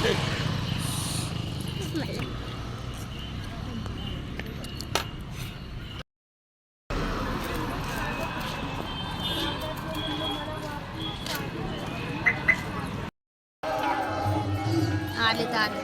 आले तर आले.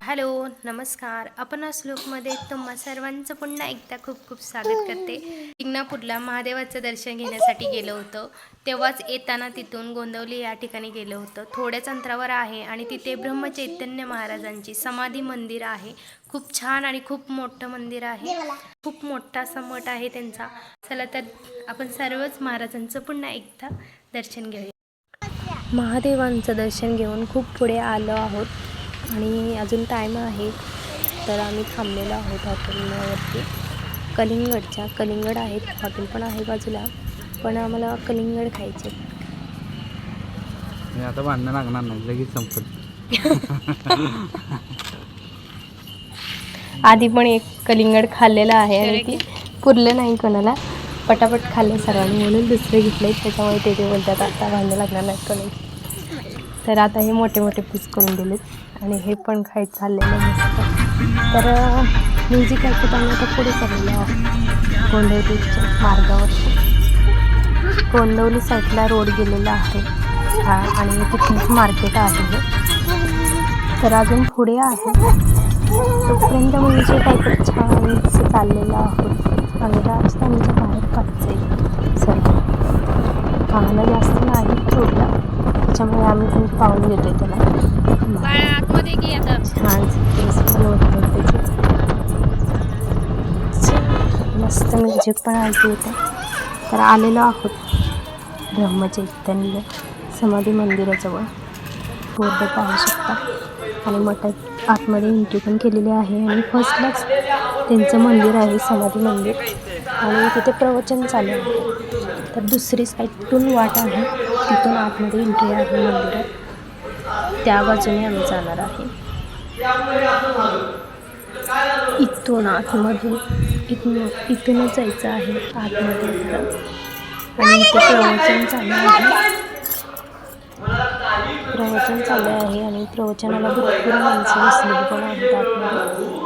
हॅलो नमस्कार. आपण श्लोकमध्ये तुम्हा सर्वांचं पुन्हा एकदा खूप खूप स्वागत करते. शिंगणापूरला महादेवाचं दर्शन घेण्यासाठी गेलो होतो. तेव्हाच येताना तिथून गोंदवली या ठिकाणी गेलो होतो. थोड्याच अंतरावर आहे आणि तिथे ब्रह्मचैतन्य महाराजांची समाधी मंदिर आहे. खूप छान आणि खूप मोठं मंदिर आहे. खूप मोठा असा मठ आहे त्यांचा. चला तर आपण सर्वच महाराजांचं पुन्हा एकदा दर्शन घेऊया. महादेवांचं दर्शन घेऊन खूप पुढे आलो आहोत आणि अजून टाईम आहे, तर आम्ही थांबलेलो आहोत हॉटेलवरती. कलिंगड आहेत, हॉटेल पण आहे बाजूला, पण आम्हाला कलिंगड खायचे. आता भांडणं लागणार नाही, लगेच संपत. आधी पण एक कलिंगड खाल्लेलं आहे आणि ती पुरलं नाही कोणाला, पटापट खाल्ले सर्वांनी म्हणून दुसरे घेतले. त्याच्यामुळे ते बोलतात आता भांडणं लागणार नाहीत कोणाची. तर आता हे मोठे मोठे पीस करून दिलेत आणि हे पण खायचं चाललेलं मस्त. तर म्युझिक ऐकत आम्ही आता पुढे चाललेलो आहोत गोंदवलीच्या मार्गावर. गोंदवली साईडला रोड गेलेला आहे आणि तिथेच मार्केट आहे. तर अजून पुढे आहे तोपर्यंत म्हणजे काहीतरी छानसं चाललेलं आहोत. आणि राजधानीच्या बाहेर पाहिजे सर्व पाहणं जास्त नाही रोडला, त्याच्यामुळे आम्ही पण पाहून घेतोय त्याला. आतमध्ये की आता छान पण होते त्याचे मस्त म्युझिक पण ऐकू येते. तर आलेलो आहोत ब्रह्मचैतन्य समाधी मंदिराजवळ. बोर्ड पाहू शकता आणि मठात आतमध्ये एंट्री पण केलेली आहे आणि फर्स्टलाच त्यांचं मंदिर आहे समाधी मंदिर आणि तिथे प्रवचन चालू आहे. तर दुसरी साईडतून वाट आहे, तिथून आतमध्ये एंट्री आहे मंदिरात. त्या बाजूने आम्ही जाणार आहे. इथून आतमधून इथूनच जायचं आहे आतमध्ये. आणि इथे प्रवचन चालू आहे आणि प्रवचनाला भरपूर माणसं बसलेली पण आहेत आतमध्ये.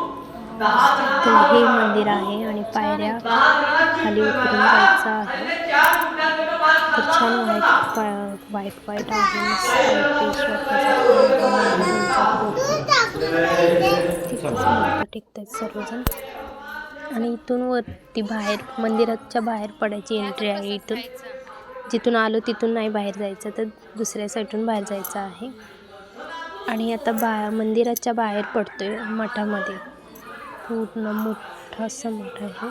तर हे मंदिर आहे आणि पायऱ्या खाली उतरून जायचं आहे. तर छान वाईट आहे. टेकतात सर्वजण. आणि इथून वरती बाहेर मंदिराच्या बाहेर पडायची एंट्री आहे. इथून जिथून आलो तिथून नाही बाहेर जायचं, तर दुसऱ्या साईडून बाहेर जायचं आहे. आणि आता मंदिराच्या बाहेर पडतोय मठामध्ये. पूर्ण मोठा असं मठ आहे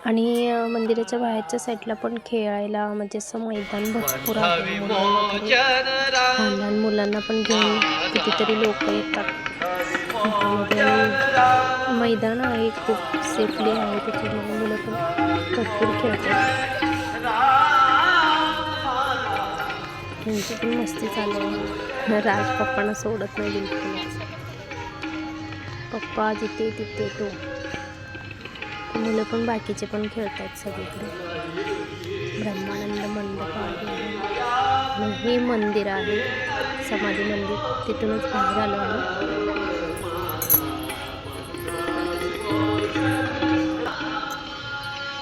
आणि मंदिराच्या बाहेरच्या साईडला पण खेळायला म्हणजे असं मैदान भरपूर आहे. लहान मुलांना पण घेऊन कितीतरी लोक येतात. मैदान आहे, खूप सेफली आहे, त्याच्यामुळे मुलं पण भरपूर खेळतात. त्यांची पण मस्ती चालू आहे. राज पप्पांना सोडत नाही बिलकुल. पप्पा जिथे तिथे तो. मुलं पण बाकीचे पण खेळतात सगळीकडे. ब्रह्मानंद मंडप आहे आणि हे मंदिर आहे समाधी मंदिर. तिथूनच बाहेर आलो आहे.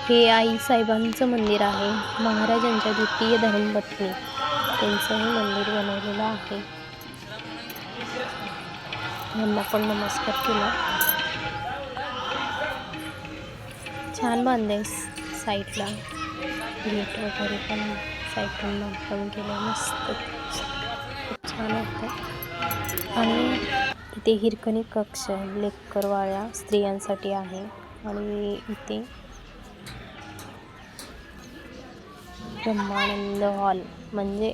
हे आई साहेबांचं मंदिर आहे. महाराजांच्या द्वितीय धर्मपत्नी त्यांचं हे मंदिर बनवलेलं आहे. यांना पण नमस्कार केला. छान बांधले साईडला गेट वगैरे पण साईडून बांधकाम केलं मस्त, खूप छान होतं. आणि इथे हिरकणी कक्ष लेकरवाळ्या स्त्रियांसाठी आहे आणि इथे ब्रह्मानंद हॉल म्हणजे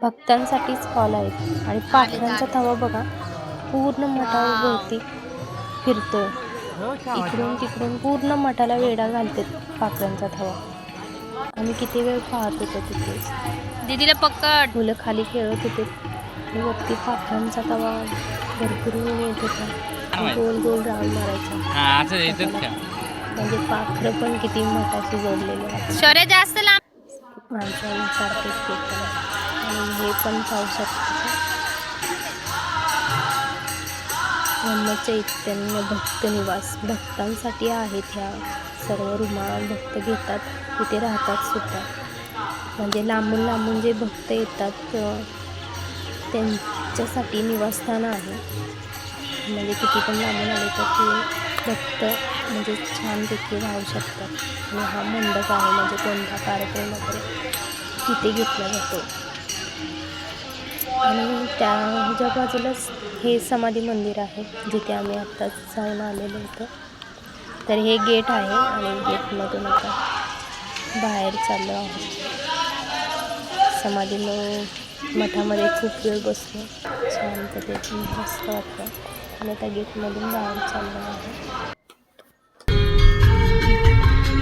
भक्तांसाठीच हॉल आहेत. आणि पाखरांचा थवा बघा पूर्ण मठाभोवती फिरतोय. इकडून तिकडून पूर्ण मठाला वेढा घालतात पाखरांचा थवा. आम्ही किती वेळ पाहत होतो तिथे. दीदीला पकड. मुलं खाली खेळत होते आणि वरती पाखरांचा थवा भरपूर ऊन येत होता. गोल गोल राऊंड मारायचा. असं येतात का? म्हणजे पाखरं पण किती मठाशी जोडलेले आहेत. शौर्य जास्त लांब माणसांसारखेच ते पण. आणि हे पण पाहू शकतो. चैतन्य भक्त निवास भक्तांसाठी आहेत ह्या सर्व रूमा भक्त घेतात, तिथे राहतात सुद्धा. म्हणजे लांबून लांबून जे भक्त येतात त्यांच्यासाठी निवासस्थान आहे. म्हणजे किती पण लांबून आले तर ते भक्त म्हणजे छानपैकी राहू शकतात. आणि हा मंडप आहे, म्हणजे कोणता कार्यक्रम वगैरे तिथे घेतला जातो. आणि त्याच्या बाजूलाच हे समाधी मंदिर आहे, जिथे आम्ही आत्ताच जाऊन आलेलो होतो. तर हे गेट आहे आणि गेटमधून आता बाहेर चाललो आहोत. समाधी मठामध्ये खूप वेळ बसलो, छान पद्धतीने मस्त वाटतं. आणि आता गेटमधून बाहेर चाललो आहे.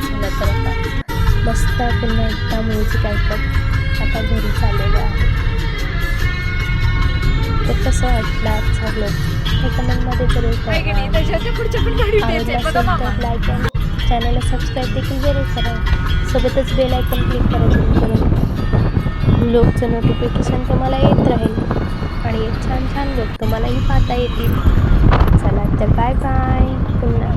चला तर आता मस्त पुन्हा एकदा म्युझिक ऐकत आता घरी चाललेलो आहे. तर कसं वाटलं आजचा व्लॉग हे कमेंटमध्ये जरूर करा. आवडला असेल तर लाईक आणि चॅनलला सबस्क्राईब देखील जरूर करा. सोबतच बेल आयकॉन क्लिक करा, जेणेकरून व्लॉगचं नोटिफिकेशन तुम्हाला येत राहील आणि छान छान व्लॉग तुम्हालाही पाहता येतील. चला तर बाय बाय, पुन्हा